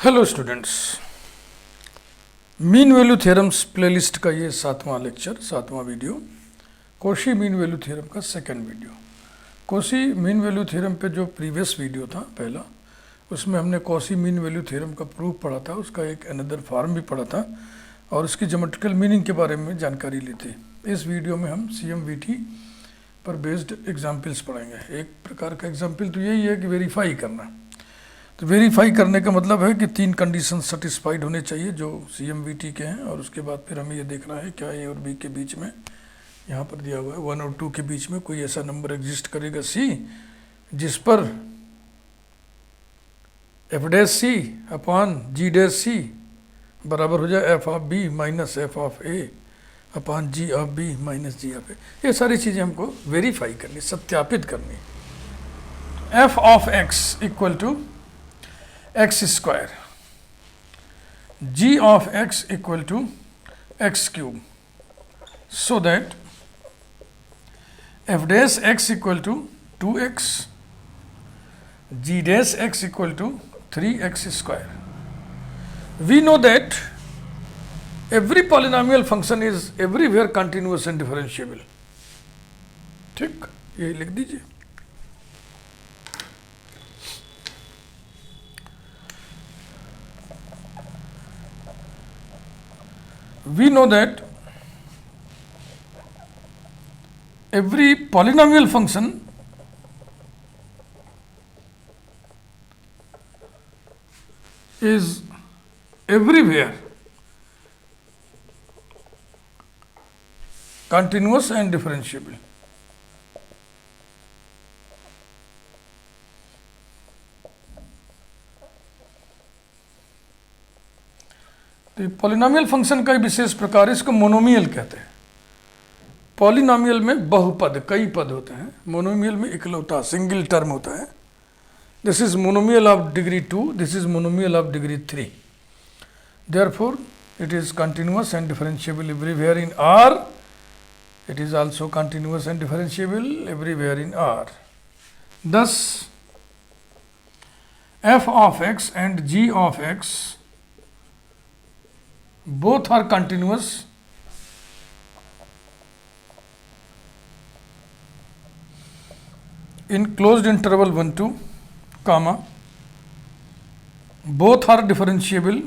Hello students, mean value theorems playlist का ये 7वां लेक्चर, 7वां video, Cauchy mean value theorem का second video. Cauchy mean value theorem पे जो प्रीवियस वीडियो था पहला, उसमें हमने कॉशी मीन वैल्यू थ्योरम का प्रूफ पढ़ा था, उसका एक अनदर फॉर्म भी पढ़ा था और उसकी ज्योमेट्रिकल मीनिंग के बारे में जानकारी ली थी। इस वीडियो में हम CMVT पर बेस्ड एग्जाम्पल्स पढ़ेंगे। एक प्रकार का एग्जाम्पल तो यही है कि वेरीफाई करना। तो वेरीफाई करने का मतलब है कि 3 कंडीशन सेटिस्फाइड होने चाहिए जो CMVT के हैं, और उसके बाद फिर हमें ये देखना है क्या A और B के बीच में, यहाँ पर दिया हुआ है 1 और 2 के बीच में कोई ऐसा नंबर एग्जिस्ट करेगा C जिस पर f' अपॉन G' बराबर हो जाए f of B minus f of A upon G of B minus G of A। ये सारी चीज़ें हमको वेरीफाई करनी, सत्यापित करनी। f of x equal to x square, g of x equal to x cube, so that f dash x equal to 2x, g dash x equal to 3x square. We know that every polynomial function is everywhere continuous and differentiable. ठीक, ये लिख दीजिए। We know that every polynomial function is everywhere continuous and differentiable. तो polynomial function का विशेष प्रकार, इसको monomial कहते हैं। पॉलिनोमियल में बहुपद, कई पद होते हैं, मोनोमियल में इकलौता सिंगल टर्म होता है। This is monomial of degree 2, this is monomial of degree 3। Therefore it is continuous and differentiable everywhere in R. It is also continuous and differentiable everywhere in R. Thus f of x and g of x both are continuous in closed interval 1 2 comma, both are differentiable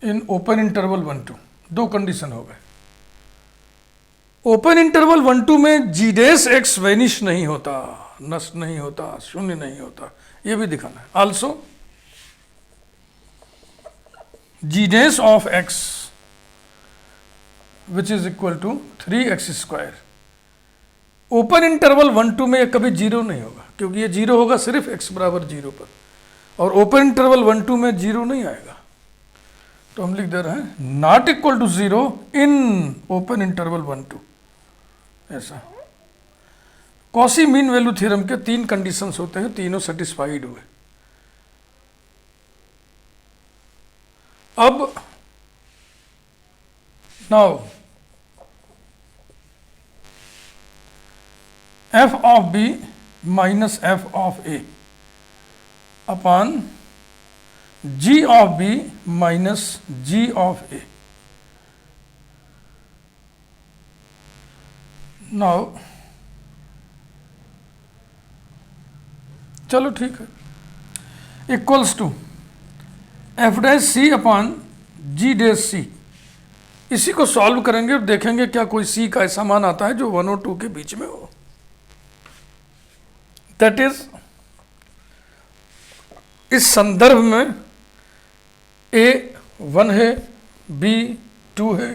in open interval 1 2। दो condition हो गए। Open interval 1 2 में g dash x vanish नहीं होता, नष्ट नहीं होता, शून्य नहीं होता, ये भी दिखाना है। Also g dash of x which is equal to 3x square. Open interval 1 2 में ये कभी जीरो नहीं होगा, क्योंकि ये जीरो होगा सिर्फ x बराबर 0 पर, और ओपन इंटरवल 1 2 में जीरो नहीं आएगा। तो हम लिख दे रहे हैं not equal to 0 in open interval 1 2, ऐसा। कॉशी मीन वैल्यू थ्योरम के 3 कंडीशंस होते हैं, तीनों सेटिस्फाइड हुए। अब now f of b minus f of a upon g of b minus g of a। Now चलो ठीक है, equals to f dash c upon g dash c। इसी को सॉल्व करेंगे और देखेंगे क्या कोई c का ऐसा मान आता है जो 1 और 2 के बीच में हो। दैट इज, इस संदर्भ में a 1 है, b 2 है,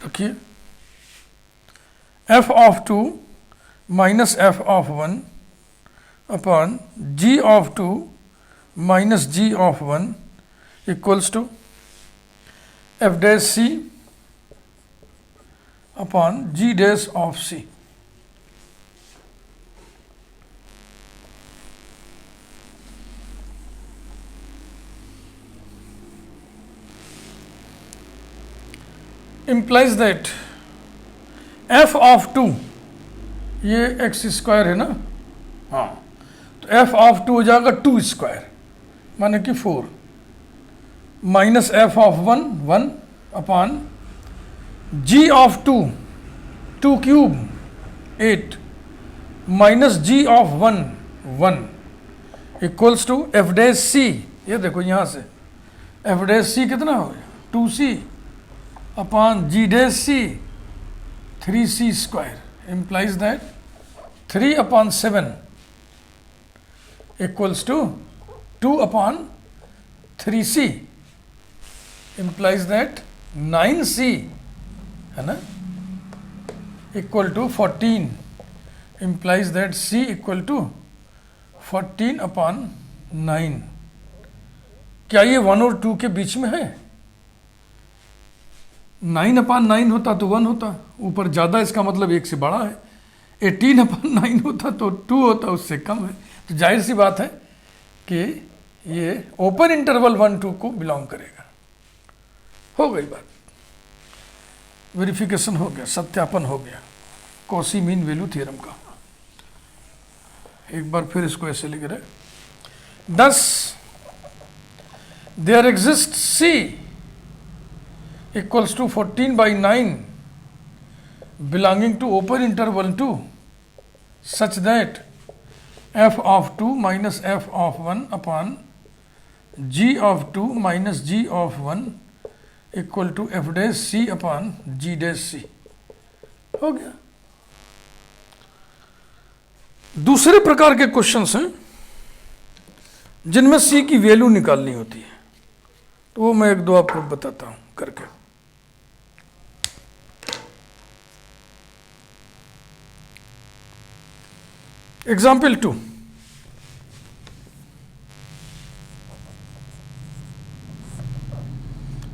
रखिए। f of 2 minus f of 1 upon g of 2 minus g of 1 equals to f dash c upon g dash of c। implies that f of 2 ये एक्स स्क्वायर है ना, हाँ, तो एफ ऑफ 2 हो जाएगा 2 स्क्वायर माने कि 4 minus F of 1 1 upon G of 2 2 cube 8 minus ji of 1 1 equals to F dash C. ये देखो यहाँ से एफ डैश सी कितना हो गया 2c upon G dash C 3c square implies that 3 upon 7 equals to 2 upon 3c implies that 9c है ना equal to 14 implies that c equal to 14 upon 9। क्या ये 1 और 2 के बीच में है? 9 अपान 9 होता तो 1 होता, ऊपर ज़्यादा इसका मतलब 1 से बड़ा है। 18 अपान 9 होता तो 2 होता, उससे कम है। तो जाहिर सी बात है कि ये ओपन इंटरवल 1 2 को बिलोंग करेगा। हो गई बात, वेरिफिकेशन हो गया, सत्यापन हो गया कॉशी मीन वैल्यू थ्योरम का। एक बार फिर इसको ऐसे लिख रहे 10 there exists c equals to 14 by 9 belonging to open interval 2 such that f of 2 minus f of 1 upon g of 2 minus g of 1 equal to f dash c upon g dash c। हो गया। दूसरे प्रकार के questions हैं जिनमें c की value निकालनी होती है, तो वो मैं एक दो आपको बताता हूं करके। Example 2,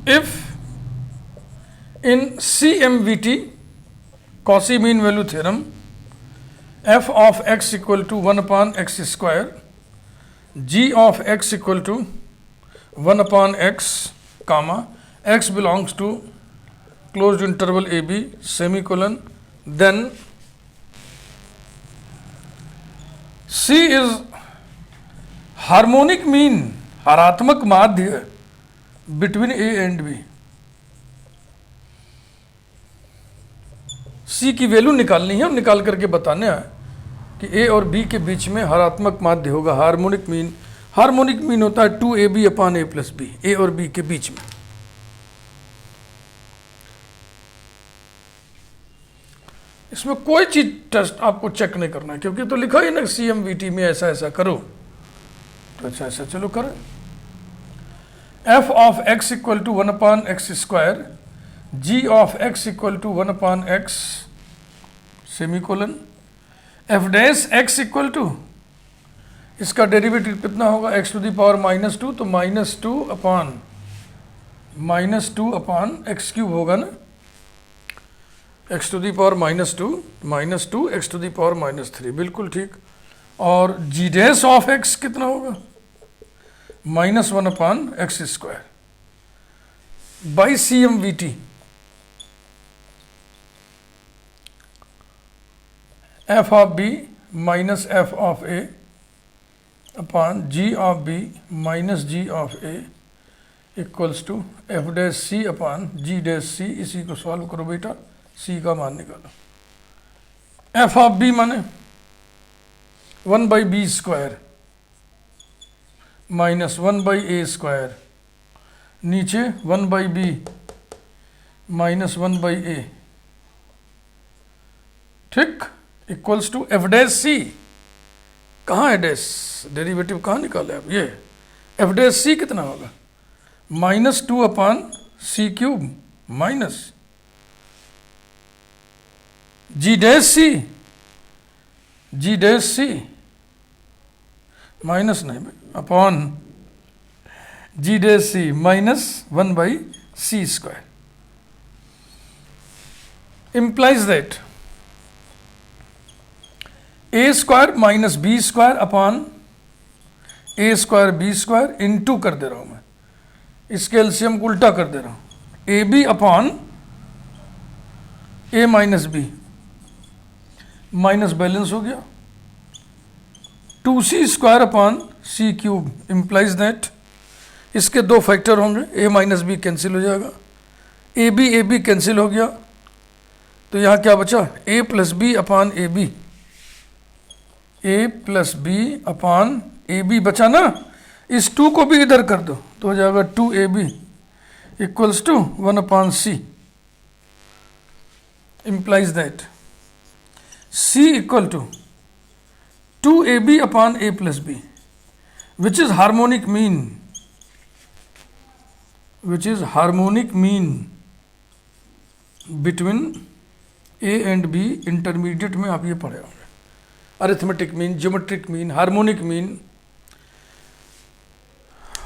if in CMVT Cauchy mean value theorem f of x equal to 1 upon x square, g of x equal to 1 upon x, comma, x belongs to closed interval AB, semicolon, then C is harmonic mean, हारात्मक माध्य between A and B। C की value निकालनी है और निकाल करके बताने है कि A और B के बीच में हरात्मक माध्य होगा हार्मोनिक मीन। हार्मोनिक मीन होता है 2AB upon A plus B, A और B के बीच में। इसमें कोई चीज टेस्ट आपको चेक नहीं करना है, क्योंकि तो लिखा ही ना CMVT में ऐसा ऐसा करो, तो ऐसा ऐसा चलो करें। f of x equal to 1 upon x square, g of x equal to 1 upon X semicolon, f dash x equal to, इसका डेरिवेटिव कितना होगा x टू द पावर -2, तो -2 अपान x क्यूब होगा ना, x to the power -2 x to the power -3, बिल्कुल ठीक। और g dash of x कितना होगा -1 upon x square by CMVT। f of b minus f of a upon g of b minus g of a equals to f dash c upon g dash c। इसी को solve करो बेटा, c का मान निकालो। f of b माने 1 by B square minus 1 by A square, नीचे 1 by B minus 1 by A, ठीक, equals to F dash C. कहाँ है डैश, डेरिवेटिव कहाँ निकाले आप, ये एफ डैश सी कितना होगा -2 upon C cube minus G dash C minus नहीं upon G dash C minus 1 by C square implies that a square minus B square upon A square B square into कर दे रहा हूं मैं, इसके LCM को उल्टा कर दे रहा हूं, A B upon A minus B minus balance हो गया, 2c² upon c³ implies that इसके दो फैक्टर होंगे, a माइनस बी कैंसिल हो जाएगा, ए बी कैंसिल हो गया, तो यहाँ क्या बचा, a plus B upon A B, a plus B upon A B बचा ना, इस 2 को भी इधर कर दो तो हो जाएगा 2ab equals to 1 upon c, implies that c equal to 2ab upon a plus b, which is harmonic mean, between a and b। Intermediate में आप ये पढ़े होंगे, arithmetic mean, geometric mean, harmonic mean.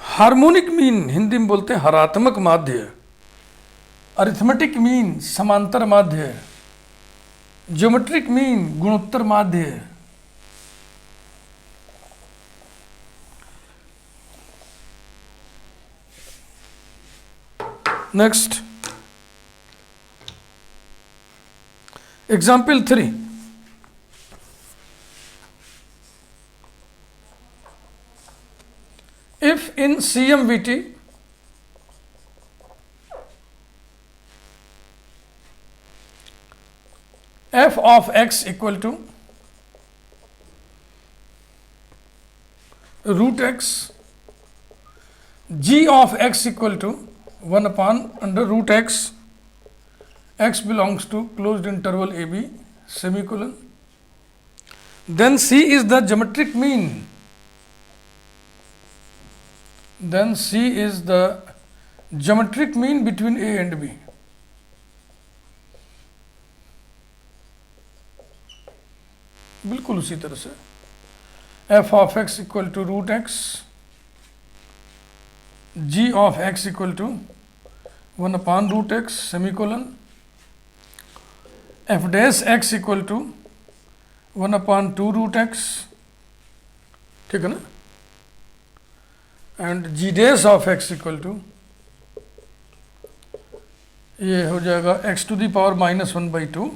Harmonic mean Hindi में बोलते हैं हरात्मक माध्य, arithmetic mean समांतर माध्य, ज्योमेट्रिक मीन गुणोत्तर माध्य। Next example 3, if in CMVT f of x equal to root x, g of x equal to 1 upon under root x, x belongs to closed interval AB semicolon, then C is the geometric mean, between A and B। बिल्कुल उसी तरह से f of x equal to root X, g of x equal to 1 upon root X semicolon, f dash x equal to 1 upon 2 root X, ठीक है ना, and g dash of x equal to ये हो जाएगा x to the power -1/2,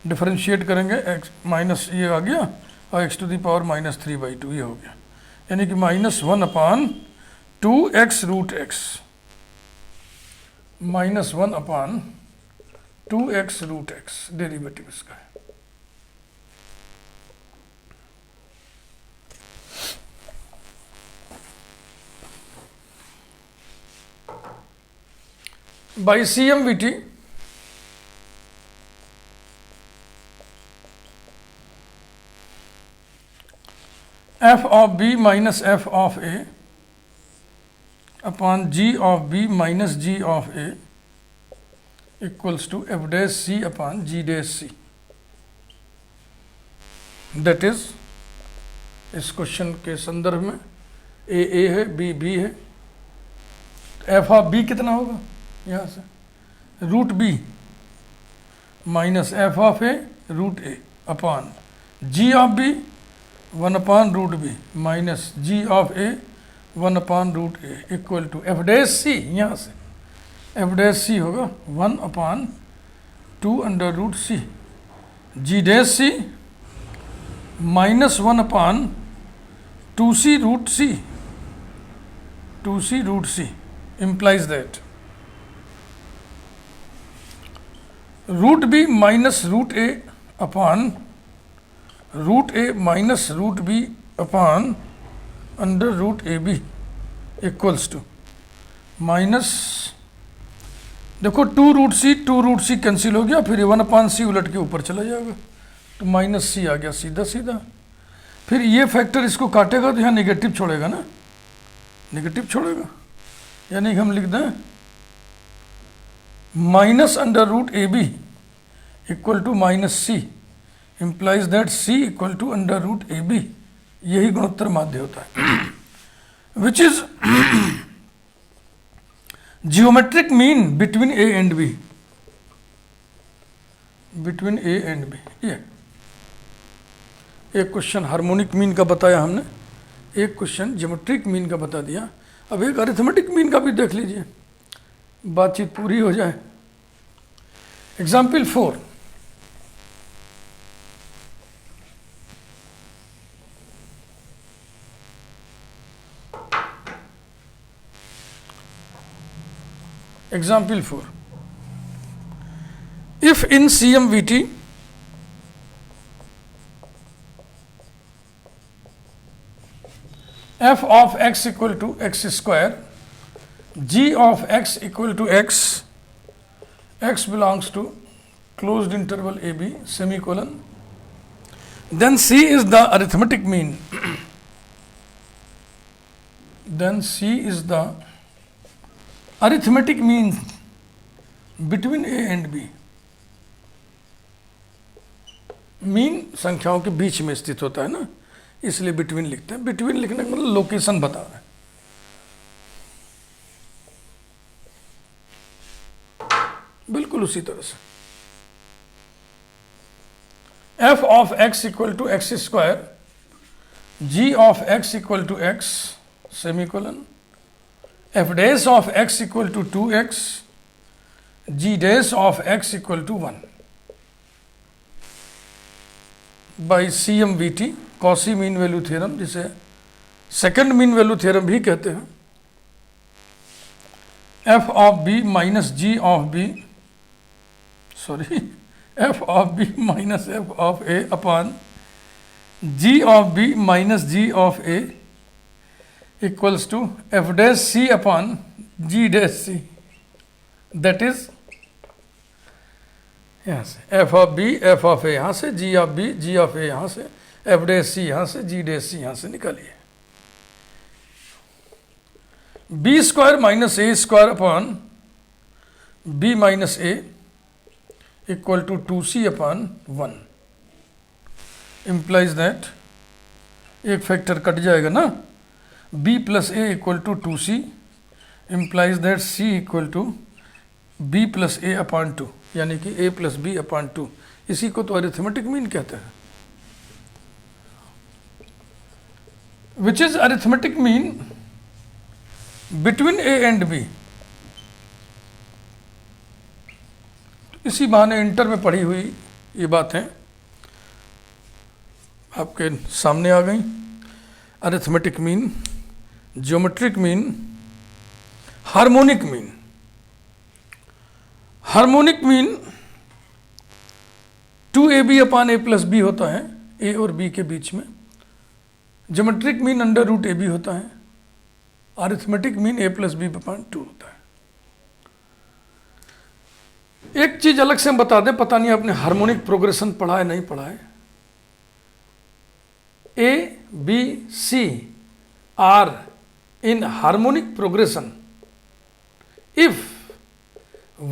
differentiate करेंगे x minus ये आ गया और x टू दी पावर -3/2 ये हो गया, यानी कि -1 upon 2x root x, -1 upon 2x root x derivative इसका है। By CMVT f of b minus f of a upon g of b minus g of a equals to f dash c upon g dash c। That is, इस question के संदर्भ में a है, b है, f of b कितना होगा, यहाँ से root b minus F of a root a upon g of b 1 upon root b minus ji of a 1 upon root a equal to F dash c, यहाँ से f dash c होगा 1 upon 2 under root c, g dash c -1 upon 2c root c, 2c root c implies that root b minus root a upon root a minus root b upon under root A B equals to minus, देखो 2 root सी cancel हो गया, फिर 1 upon सी उलट के ऊपर चला जाएगा तो माइनस सी आ गया सीधा सीधा, फिर ये फैक्टर इसको काटेगा तो यहाँ नेगेटिव छोड़ेगा ना, नेगेटिव छोड़ेगा, यानी कि हम लिख दें minus under root A B equal to minus C, implies that C equal to under root A B, यही गुणोत्तर माध्य होता है, which is geometric mean between A and B, between A and B. ये एक क्वेश्चन हार्मोनिक मीन का बताया हमने, एक क्वेश्चन ज्योमेट्रिक मीन का बता दिया, अब एक अरिथमेटिक मीन का भी देख लीजिए, बातचीत पूरी हो जाए। Example 4, Example 4. If in CMVT f of x equal to x square, g of x equal to x, x belongs to closed interval AB, semicolon, then C is the arithmetic mean. Then C is the arithmetic mean between A and B. Mean संख्याओं के बीच में स्थित होता है ना, इसलिए between लिखते हैं। बिटवीन लिखने का मतलब लोकेशन बता रहा है। बिल्कुल उसी तरह से f of x equal to X square, g of x equal to x, semicolon, f dash of x equal to 2x, g dash of x equal to 1 by CMVT, Cauchy mean value theorem, जिसे second mean value theorem भी कहते हैं। f of b minus g of b, sorry, f of b minus f of a upon g of b minus g of a equals to f dash c upon g dash c, that is यहाँ से f of b, f of a यहाँ से, g of b, g of a यहाँ से, f dash c यहाँ से, g dash c यहाँ से निकालिए। b square minus a square upon b minus a equal to 2c upon 1 implies that, एक फैक्टर कट जाएगा ना, b plus a equal to 2c implies that c equal to b plus a upon 2, यानी कि a plus b upon 2। इसी को तो arithmetic mean कहते हैं। Which is arithmetic mean between a and b। इसी बहाने इंटर में पढ़ी हुई ये बातें आपके सामने आ गई। Arithmetic mean, geometric mean, harmonic mean. Harmonic mean 2ab upon a plus b होता है a और b के बीच में। Geometric mean under root ab होता है। Arithmetic mean a plus b upon 2 होता है। एक चीज अलग से हम बता दें, पता नहीं आपने हार्मोनिक प्रोग्रेशन पढ़ा है नहीं पढ़ा है। a b c are in harmonic progression if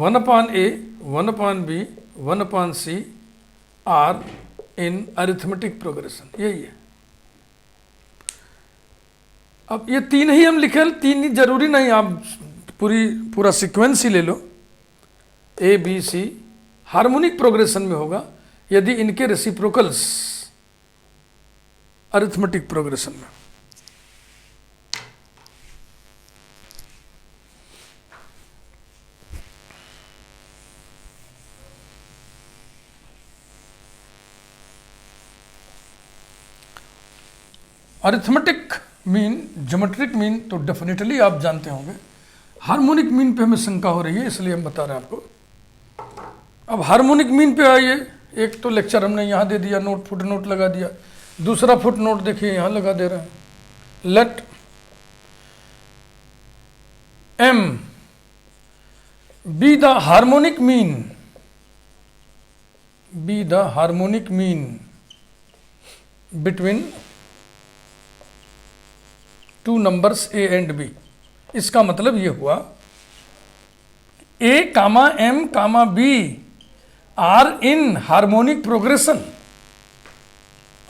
1 upon a, 1 upon b, 1 upon c are in arithmetic progression, यही है। अब ये तीन ही हम लिखे, तीन ही जरूरी नहीं, आप पूरा सीक्वेंस ही ले लो। A b c harmonic progression में होगा यदि इनके रेसिप्रोकल्स अरिथमेटिक प्रोग्रेशन में। अरिथमेटिक मीन, ज्योमेट्रिक मीन तो डेफिनेटली आप जानते होंगे। हार्मोनिक मीन पे हमें शंका हो रही है, इसलिए हम बता रहे हैं आपको। अब हार्मोनिक मीन पे आइए। एक तो लेक्चर हमने यहाँ दे दिया, नोट फुट नोट लगा दिया। दूसरा फुट नोट देखिए यहाँ लगा दे रहे हैं। Let m be the harmonic mean, be the harmonic mean between two numbers a and b। इसका मतलब ये हुआ a comma m comma b are in harmonic progression,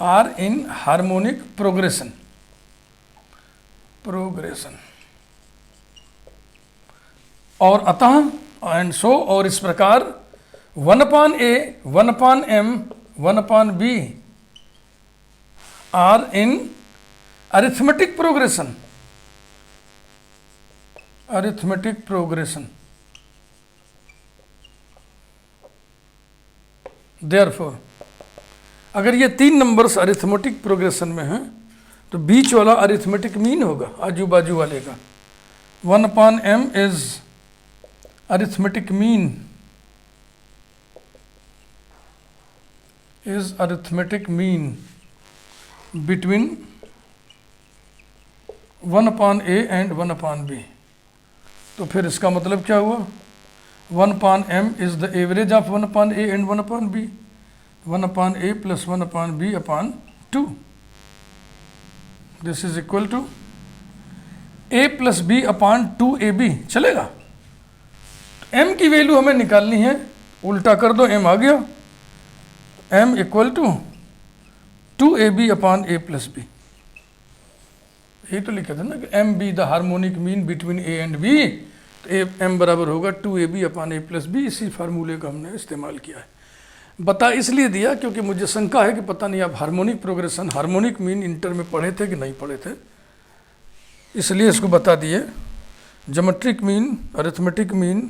are in harmonic progression, progression. और अतः एंड सो, और इस प्रकार 1 upon a, 1 upon m, 1 upon b are in arithmetic progression, arithmetic progression. Therefore अगर ये तीन नंबर्स अरिथमेटिक प्रोग्रेशन में हैं तो बीच वाला अरिथमेटिक मीन होगा आजू बाजू वाले का। 1 upon m is arithmetic mean is arithmetic mean between 1 upon a and 1 upon b। तो फिर इसका मतलब क्या हुआ, 1 upon m is the average of 1 upon a and 1 upon b, 1 upon a plus 1 upon b upon 2, this is equal to a plus b upon 2ab। चलेगा, m की value हमें निकालनी है, उल्टा कर दो, m आ गया, m equal to 2ab upon a plus b। यही तो लिखा था ना कि m be the harmonic mean between a and b, तो m बराबर होगा 2ab upon a plus b। इसी फार्मूले का हमने इस्तेमाल किया है। बता इसलिए दिया क्योंकि मुझे शंका है कि पता नहीं आप harmonic progression, harmonic mean inter में पढ़े थे कि नहीं पढ़े थे, इसलिए इसको बता दिए। Geometric mean, arithmetic mean,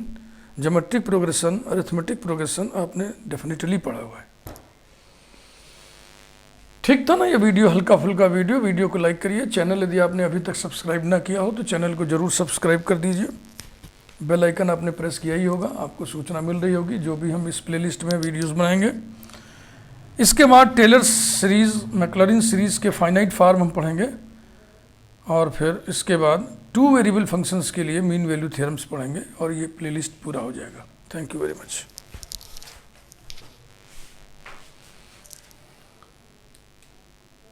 geometric progression, arithmetic progression आपने डेफिनेटली पढ़ा हुआ है। ठीक था ना ये वीडियो, हल्का फुल्का वीडियो को लाइक करिए। चैनल यदि आपने अभी तक सब्सक्राइब ना किया हो तो चैनल को जरूर सब्सक्राइब कर दीजिए। बेल आइकन आपने प्रेस किया ही होगा, आपको सूचना मिल रही होगी जो भी हम इस प्लेलिस्ट में वीडियोस बनाएंगे। इसके बाद टेलर सीरीज़, मैक्लॉरिन सीरीज़ के फाइनाइट फॉर्म हम पढ़ेंगे, और फिर इसके बाद 2 वेरिएबल फंक्शंस के लिए मीन वैल्यू थ्योरम्स पढ़ेंगे, और ये प्लेलिस्ट पूरा हो जाएगा। Thank you very much.